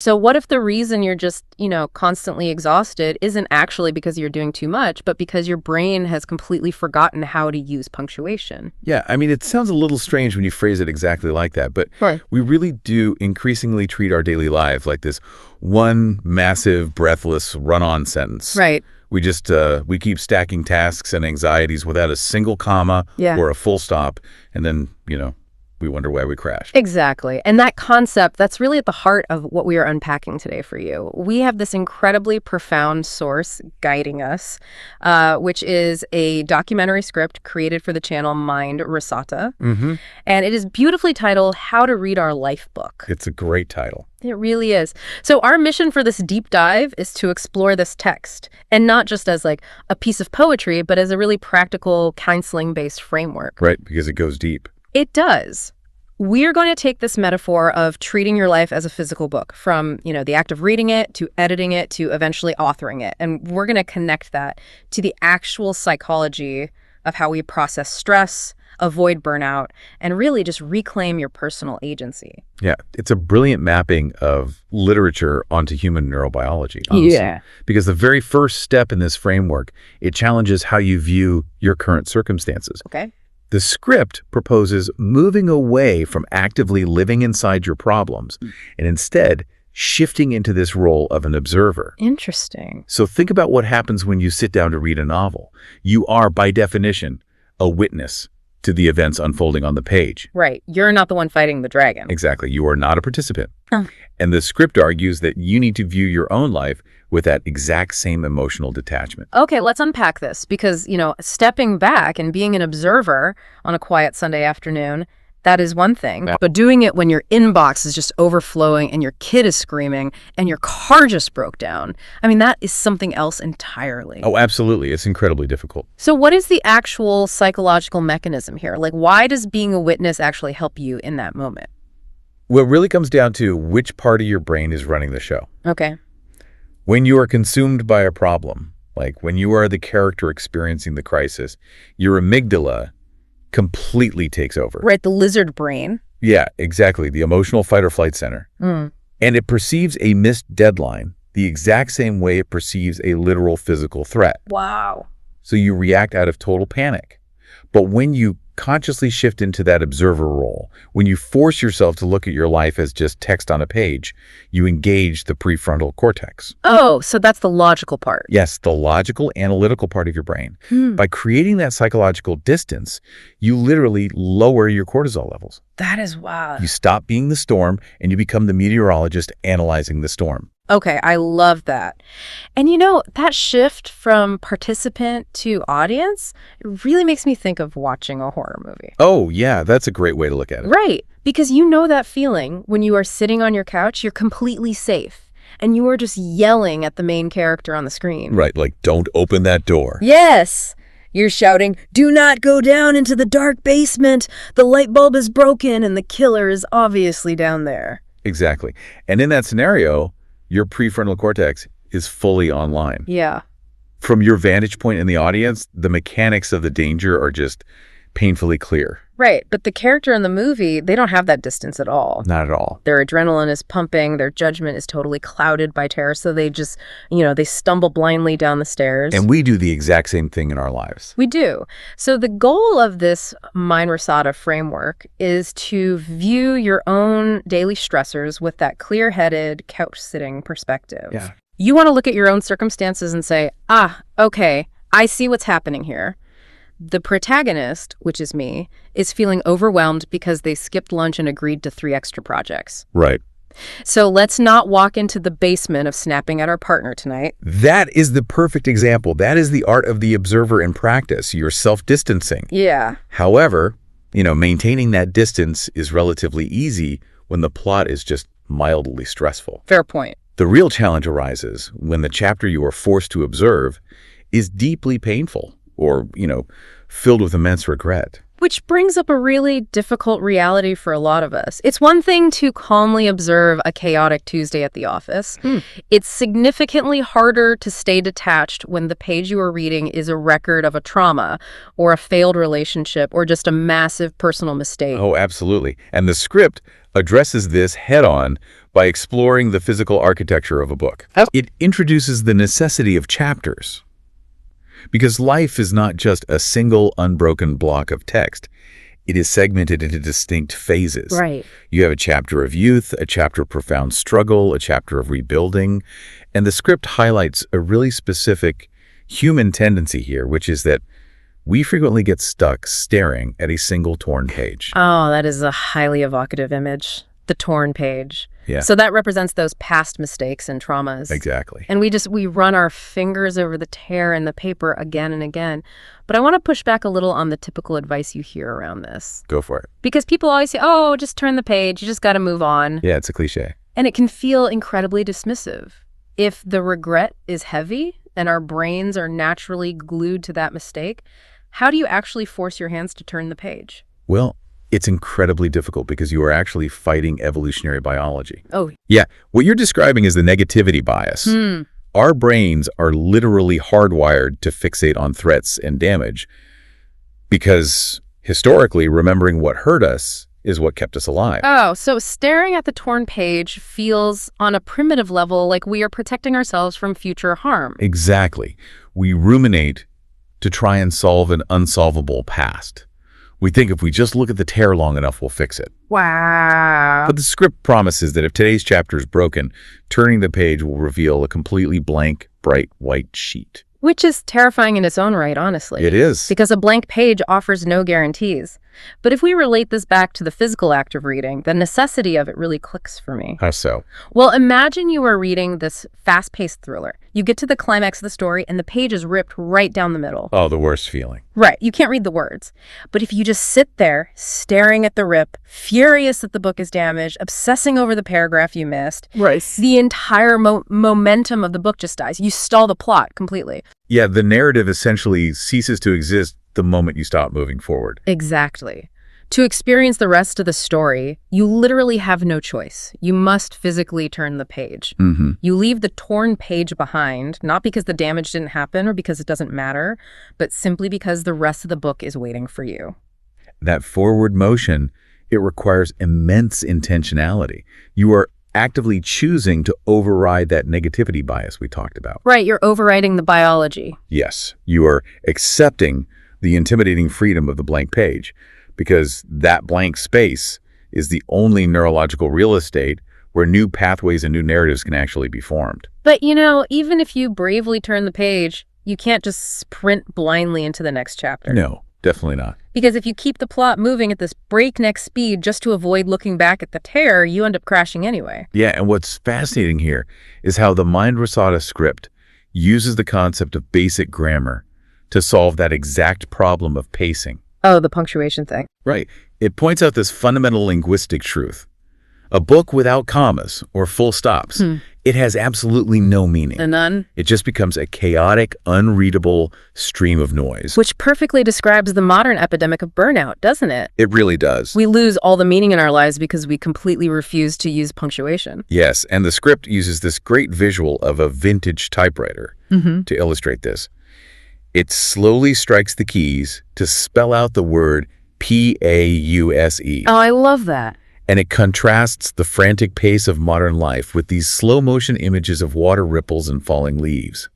So what if the reason you're just, constantly exhausted isn't actually because you're doing too much, but because your brain has completely forgotten how to use punctuation? Yeah, I mean, it sounds a little strange when you phrase it exactly like that, but Right. we really do increasingly treat our daily lives like this one massive, breathless, run-on sentence. Right. We keep stacking tasks and anxieties without a single comma or a full stop, and then, we wonder why we crashed. Exactly. And that concept, that's really at the heart of what we are unpacking today for you. We have this incredibly profound source guiding us, which is a documentary script created for the channel Mind Risata. And it is beautifully titled How to Read Our Life Book. It's a great title. It really is. So our mission for this deep dive is to explore this text, and not just as like a piece of poetry, but as a really practical counseling-based framework. Right, because it goes deep. It does. We're going to take this metaphor of treating your life as a physical book, from, the act of reading it to editing it to eventually authoring it. And we're going to connect that to the actual psychology of how we process stress, avoid burnout, and really just reclaim your personal agency. Yeah, it's a brilliant mapping of literature onto human neurobiology, honestly. Yeah. Because the very first step in this framework, it challenges how you view your current circumstances. Okay. The script proposes moving away from actively living inside your problems and instead shifting into this role of an observer. Interesting. So think about what happens when you sit down to read a novel. You are, by definition, a witness to the events unfolding on the page. Right. You're not the one fighting the dragon. Exactly. You are not a participant. And the script argues that you need to view your own life with that exact same emotional detachment. Okay, let's unpack this because, stepping back and being an observer on a quiet Sunday afternoon, that is one thing. Yeah. But doing it when your inbox is just overflowing and your kid is screaming and your car just broke down, I mean, that is something else entirely. Oh, absolutely. It's incredibly difficult. So what is the actual psychological mechanism here? Like, why does being a witness actually help you in that moment? Well, it really comes down to which part of your brain is running the show. Okay. When you are consumed by a problem, like when you are the character experiencing the crisis, your amygdala completely takes over. Right, the lizard brain. Yeah, exactly. The emotional fight or flight center. And it perceives a missed deadline the exact same way it perceives a literal physical threat. Wow. So you react out of total panic. But when you consciously shift into that observer role, when you force yourself to look at your life as just text on a page, you engage the prefrontal cortex. Oh, so that's the logical part. Yes, the logical, analytical part of your brain. By creating that psychological distance, you literally lower your cortisol levels. That is wild. You stop being the storm and you become the meteorologist analyzing the storm. Okay, I love that. And that shift from participant to audience, it really makes me think of watching a horror movie. Oh, yeah, that's a great way to look at it. Right, because that feeling when you are sitting on your couch, you're completely safe, and you are just yelling at the main character on the screen. Right, like, don't open that door. Yes! You're shouting, "Do not go down into the dark basement! The light bulb is broken and the killer is obviously down there." Exactly. And in that scenario, your prefrontal cortex is fully online. Yeah. From your vantage point in the audience, the mechanics of the danger are just painfully clear. Right, but the character in the movie, they don't have that distance at all. Not at all. Their adrenaline is pumping, their judgment is totally clouded by terror, so they just, they stumble blindly down the stairs. And we do the exact same thing in our lives. We do. So the goal of this Mind Risata framework is to view your own daily stressors with that clear-headed, couch-sitting perspective. Yeah. You want to look at your own circumstances and say, okay, I see what's happening here. The protagonist, which is me, is feeling overwhelmed because they skipped lunch and agreed to 3 extra projects. Right. So let's not walk into the basement of snapping at our partner tonight. That is the perfect example. That is the art of the observer in practice. You're self-distancing. Yeah. However, maintaining that distance is relatively easy when the plot is just mildly stressful. Fair point. The real challenge arises when the chapter you are forced to observe is deeply painful or, filled with immense regret. Which brings up a really difficult reality for a lot of us. It's one thing to calmly observe a chaotic Tuesday at the office. It's significantly harder to stay detached when the page you are reading is a record of a trauma or a failed relationship or just a massive personal mistake. Oh, absolutely. And the script addresses this head-on by exploring the physical architecture of a book. It introduces the necessity of chapters. Because life is not just a single unbroken block of text. It is segmented into distinct phases. Right. You have a chapter of youth, a chapter of profound struggle, a chapter of rebuilding, and the script highlights a really specific human tendency here, which is that we frequently get stuck staring at a single torn page. Oh, that is a highly evocative image. The torn page. Yeah. So that represents those past mistakes and traumas. Exactly. And we run our fingers over the tear in the paper again and again. But I want to push back a little on the typical advice you hear around this. Go for it. Because people always say, oh, just turn the page. You just got to move on. Yeah, it's a cliche. And it can feel incredibly dismissive. If the regret is heavy and our brains are naturally glued to that mistake, how do you actually force your hands to turn the page? Well, it's incredibly difficult because you are actually fighting evolutionary biology. Oh. Yeah, what you're describing is the negativity bias. Our brains are literally hardwired to fixate on threats and damage because historically, remembering what hurt us is what kept us alive. Oh, so staring at the torn page feels on a primitive level like we are protecting ourselves from future harm. Exactly. We ruminate to try and solve an unsolvable past. We think if we just look at the tear long enough, we'll fix it. Wow. But the script promises that if today's chapter is broken, turning the page will reveal a completely blank, bright white sheet. Which is terrifying in its own right, honestly. It is. Because a blank page offers no guarantees. But if we relate this back to the physical act of reading, the necessity of it really clicks for me. How so? Well, imagine you are reading this fast-paced thriller. You get to the climax of the story and the page is ripped right down the middle. Oh, the worst feeling. Right. You can't read the words. But if you just sit there, staring at the rip, furious that the book is damaged, obsessing over the paragraph you missed, Right. the entire momentum of the book just dies. You stall the plot completely. Yeah, the narrative essentially ceases to exist the moment you stop moving forward. Exactly. To experience the rest of the story, you literally have no choice. You must physically turn the page. You leave the torn page behind, not because the damage didn't happen or because it doesn't matter, but simply because the rest of the book is waiting for you. That forward motion, it requires immense intentionality. You are actively choosing to override that negativity bias we talked about. Right, you're overriding the biology. Yes, you are accepting the intimidating freedom of the blank page because that blank space is the only neurological real estate where new pathways and new narratives can actually be formed. But, even if you bravely turn the page, you can't just sprint blindly into the next chapter. No, definitely not. Because if you keep the plot moving at this breakneck speed just to avoid looking back at the tear, you end up crashing anyway. Yeah, and what's fascinating here is how the Mind Rasada script uses the concept of basic grammar to solve that exact problem of pacing. Oh, the punctuation thing. Right. It points out this fundamental linguistic truth. A book without commas or full stops, it has absolutely no meaning. None. It just becomes a chaotic, unreadable stream of noise. Which perfectly describes the modern epidemic of burnout, doesn't it? It really does. We lose all the meaning in our lives because we completely refuse to use punctuation. Yes, and the script uses this great visual of a vintage typewriter to illustrate this. It slowly strikes the keys to spell out the word P-A-U-S-E. Oh, I love that. And it contrasts the frantic pace of modern life with these slow-motion images of water ripples and falling leaves.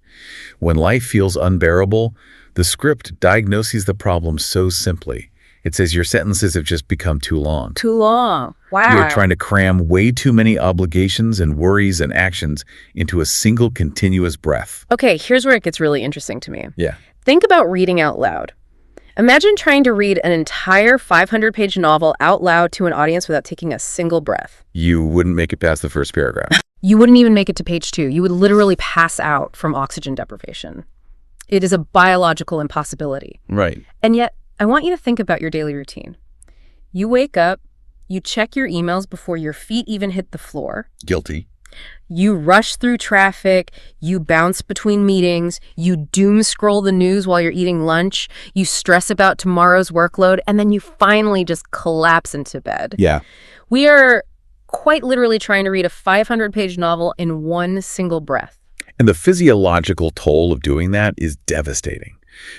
When life feels unbearable, the script diagnoses the problem so simply. It says your sentences have just become too long. Too long. Wow. You're trying to cram way too many obligations and worries and actions into a single continuous breath. Okay, here's where it gets really interesting to me. Yeah. Think about reading out loud. Imagine trying to read an entire 500-page novel out loud to an audience without taking a single breath. You wouldn't make it past the first paragraph. You wouldn't even make it to page 2. You would literally pass out from oxygen deprivation. It is a biological impossibility. Right. And yet, I want you to think about your daily routine. You wake up, you check your emails before your feet even hit the floor. Guilty. You rush through traffic, you bounce between meetings, you doom scroll the news while you're eating lunch, you stress about tomorrow's workload, and then you finally just collapse into bed. Yeah. We are quite literally trying to read a 500-page novel in one single breath. And the physiological toll of doing that is devastating.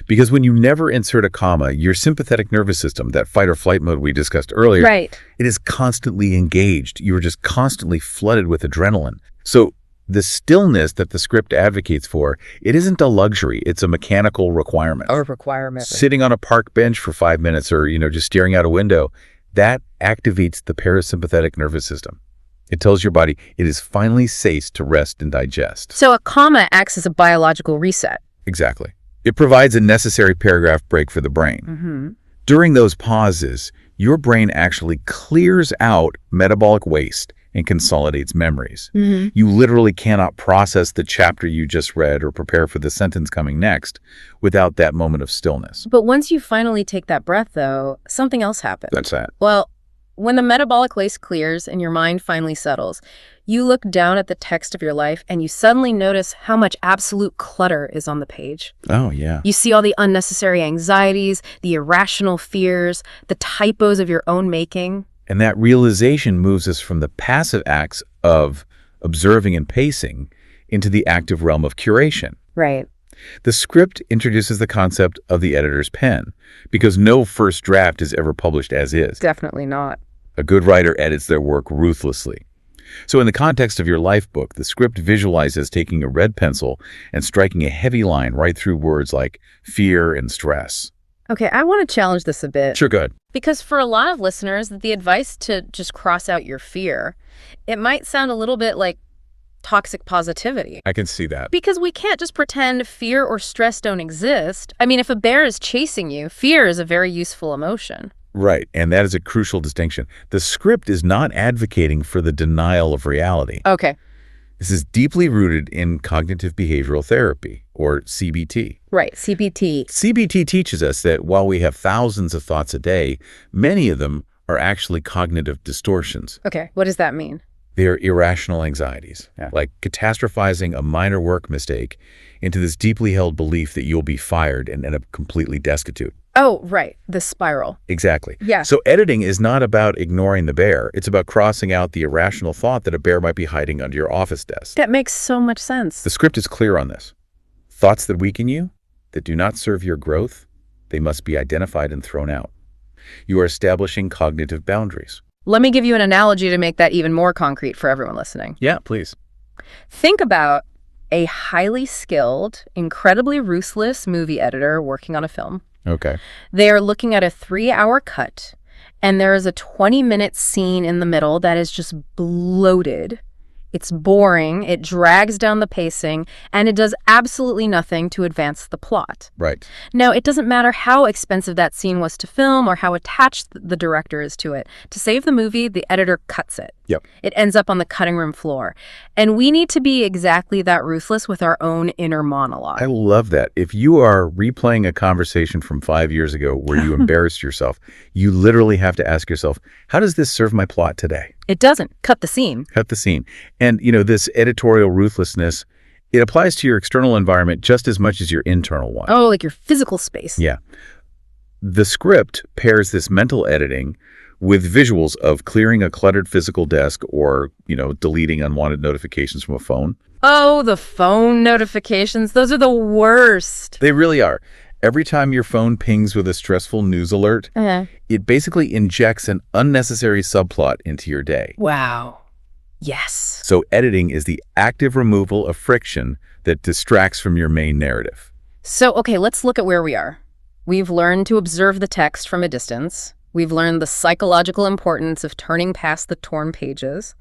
Because when you never insert a comma, your sympathetic nervous system, that fight or flight mode we discussed earlier, Right. it is constantly engaged. You are just constantly flooded with adrenaline. So the stillness that the script advocates for, it isn't a luxury. It's a mechanical requirement. Or requirement. Sitting on a park bench for 5 minutes or, just staring out a window, that activates the parasympathetic nervous system. It tells your body it is finally safe to rest and digest. So a comma acts as a biological reset. Exactly. It provides a necessary paragraph break for the brain. Mm-hmm. During those pauses, your brain actually clears out metabolic waste and consolidates memories. Mm-hmm. You literally cannot process the chapter you just read or prepare for the sentence coming next without that moment of stillness. But once you finally take that breath, though, something else happens. That's that. Well, when the metabolic waste clears and your mind finally settles, you look down at the text of your life and you suddenly notice how much absolute clutter is on the page. Oh, yeah. You see all the unnecessary anxieties, the irrational fears, the typos of your own making. And that realization moves us from the passive acts of observing and pacing into the active realm of curation. Right. The script introduces the concept of the editor's pen, because no first draft is ever published as is. Definitely not. A good writer edits their work ruthlessly. So in the context of your life book, the script visualizes taking a red pencil and striking a heavy line right through words like fear and stress. Okay, I want to challenge this a bit. Sure, good. Because for a lot of listeners, the advice to just cross out your fear, it might sound a little bit like toxic positivity. I can see that. Because we can't just pretend fear or stress don't exist. I mean, if a bear is chasing you, fear is a very useful emotion. Right, and that is a crucial distinction. The script is not advocating for the denial of reality. Okay. This is deeply rooted in cognitive behavioral therapy, or CBT. Right, CBT. CBT teaches us that while we have thousands of thoughts a day, many of them are actually cognitive distortions. Okay, what does that mean? They are irrational anxieties, like catastrophizing a minor work mistake into this deeply held belief that you'll be fired and end up completely destitute. Oh, right, the spiral. Exactly. Yeah. So editing is not about ignoring the bear. It's about crossing out the irrational thought that a bear might be hiding under your office desk. That makes so much sense. The script is clear on this. Thoughts that weaken you, that do not serve your growth, they must be identified and thrown out. You are establishing cognitive boundaries. Let me give you an analogy to make that even more concrete for everyone listening. Yeah, please. Think about a highly skilled, incredibly ruthless movie editor working on a film. Okay. They are looking at a 3-hour cut, and there is a 20-minute scene in the middle that is just bloated. It's boring, it drags down the pacing, and it does absolutely nothing to advance the plot. Right. Now, it doesn't matter how expensive that scene was to film or how attached the director is to it. To save the movie, the editor cuts it. Yep. It ends up on the cutting room floor. And we need to be exactly that ruthless with our own inner monologue. I love that. If you are replaying a conversation from 5 years ago where you embarrassed yourself, you literally have to ask yourself, how does this serve my plot today? It doesn't. Cut the scene. Cut the scene. And, this editorial ruthlessness, it applies to your external environment just as much as your internal one. Oh, like your physical space. Yeah. The script pairs this mental editing with visuals of clearing a cluttered physical desk or, deleting unwanted notifications from a phone. Oh, the phone notifications. Those are the worst. They really are. Every time your phone pings with a stressful news alert, it basically injects an unnecessary subplot into your day. Wow. Yes. So editing is the active removal of friction that distracts from your main narrative. So, okay, let's look at where we are. We've learned to observe the text from a distance. We've learned the psychological importance of turning past the torn pages.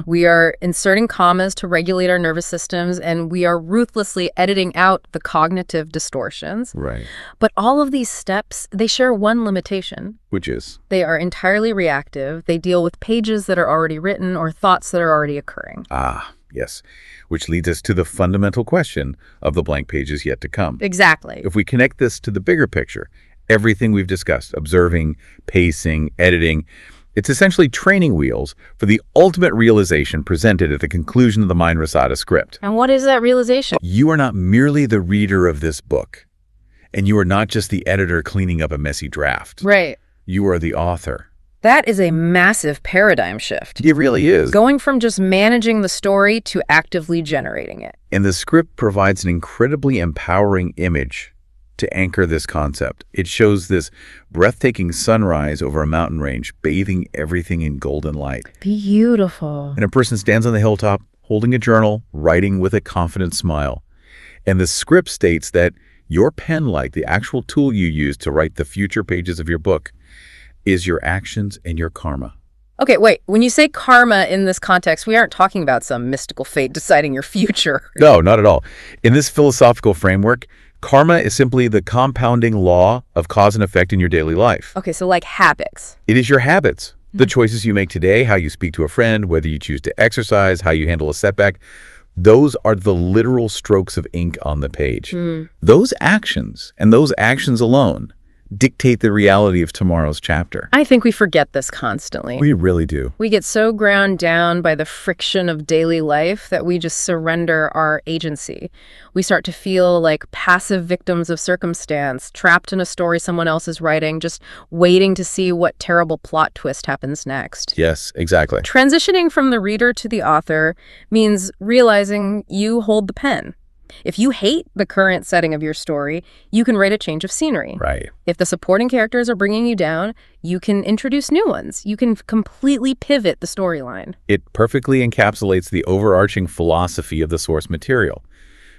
We are inserting commas to regulate our nervous systems, and we are ruthlessly editing out the cognitive distortions. Right. But all of these steps, they share one limitation. Which is? They are entirely reactive. They deal with pages that are already written or thoughts that are already occurring. Ah, yes. Which leads us to the fundamental question of the blank pages yet to come. Exactly. If we connect this to the bigger picture, everything we've discussed, observing, pacing, editing, It's essentially training wheels for the ultimate realization presented at the conclusion of the Mind Rasada script. And what is that realization? You are not merely the reader of this book, and you are not just the editor cleaning up a messy draft. Right. You are the author. That is a massive paradigm shift. It really is. Going from just managing the story to actively generating it. And the script provides an incredibly empowering image to anchor this concept. It shows this breathtaking sunrise over a mountain range, bathing everything in golden light. Beautiful. And a person stands on the hilltop, holding a journal, writing with a confident smile. And the script states that your pen, like the actual tool you use to write the future pages of your book, is your actions and your karma. Okay, wait. When you say karma in this context, we aren't talking about some mystical fate deciding your future. No, not at all. In this philosophical framework, karma is simply the compounding law of cause and effect in your daily life. Okay, so like habits. It is your habits, the choices you make today, how you speak to a friend, whether you choose to exercise, how you handle a setback. Those are the literal strokes of ink on the page. Those actions, and those actions alone, dictate the reality of tomorrow's chapter. I think we forget this constantly. We really do. We get so ground down by the friction of daily life that we just surrender our agency. We start to feel like passive victims of circumstance, trapped in a story someone else is writing, just waiting to see what terrible plot twist happens next. Yes, exactly. Transitioning from the reader to the author means realizing you hold the pen. If you hate the current setting of your story, you can write a change of scenery. Right. If the supporting characters are bringing you down, you can introduce new ones. You can completely pivot the storyline. It perfectly encapsulates the overarching philosophy of the source material.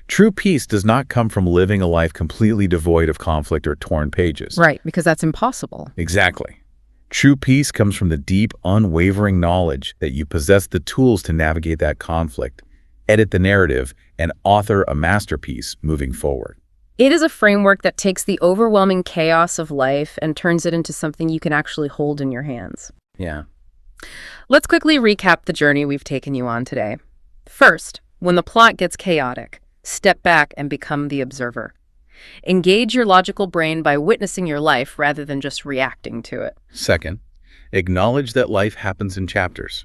True peace does not come from living a life completely devoid of conflict or torn pages. Right, because that's impossible. Exactly. True peace comes from the deep, unwavering knowledge that you possess the tools to navigate that conflict, edit the narrative, and author a masterpiece moving forward. It is a framework that takes the overwhelming chaos of life and turns it into something you can actually hold in your hands. Yeah. Let's quickly recap the journey we've taken you on today. First, when the plot gets chaotic, step back and become the observer. Engage your logical brain by witnessing your life rather than just reacting to it. Second, acknowledge that life happens in chapters.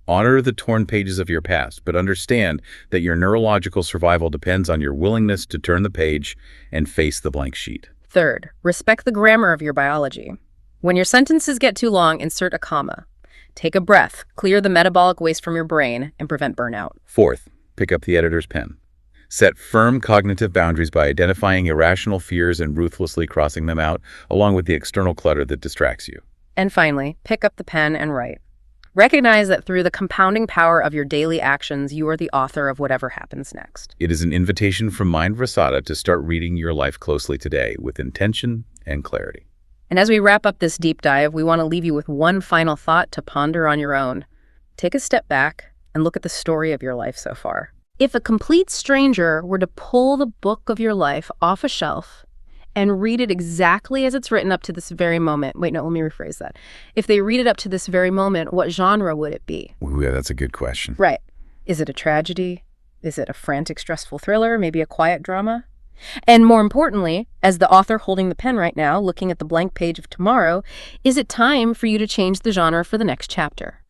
Honor the torn pages of your past, but understand that your neurological survival depends on your willingness to turn the page and face the blank sheet. Third, respect the grammar of your biology. When your sentences get too long, insert a comma. Take a breath, clear the metabolic waste from your brain, and prevent burnout. Fourth, pick up the editor's pen. Set firm cognitive boundaries by identifying irrational fears and ruthlessly crossing them out, along with the external clutter that distracts you. And finally, pick up the pen and write. Recognize that through the compounding power of your daily actions, you are the author of whatever happens next. It is an invitation from Mind Rasada to start reading your life closely today with intention and clarity. And as we wrap up this deep dive, we want to leave you with one final thought to ponder on your own. Take a step back and look at the story of your life so far. If a complete stranger were to pull the book of your life off a shelf and read it exactly as it's written up to this very moment. Wait, no, let me rephrase that. If they read it up to this very moment, what genre would it be? Ooh, yeah, that's a good question. Right. Is it a tragedy? Is it a frantic, stressful thriller? Maybe a quiet drama? And more importantly, as the author holding the pen right now, looking at the blank page of tomorrow, is it time for you to change the genre for the next chapter?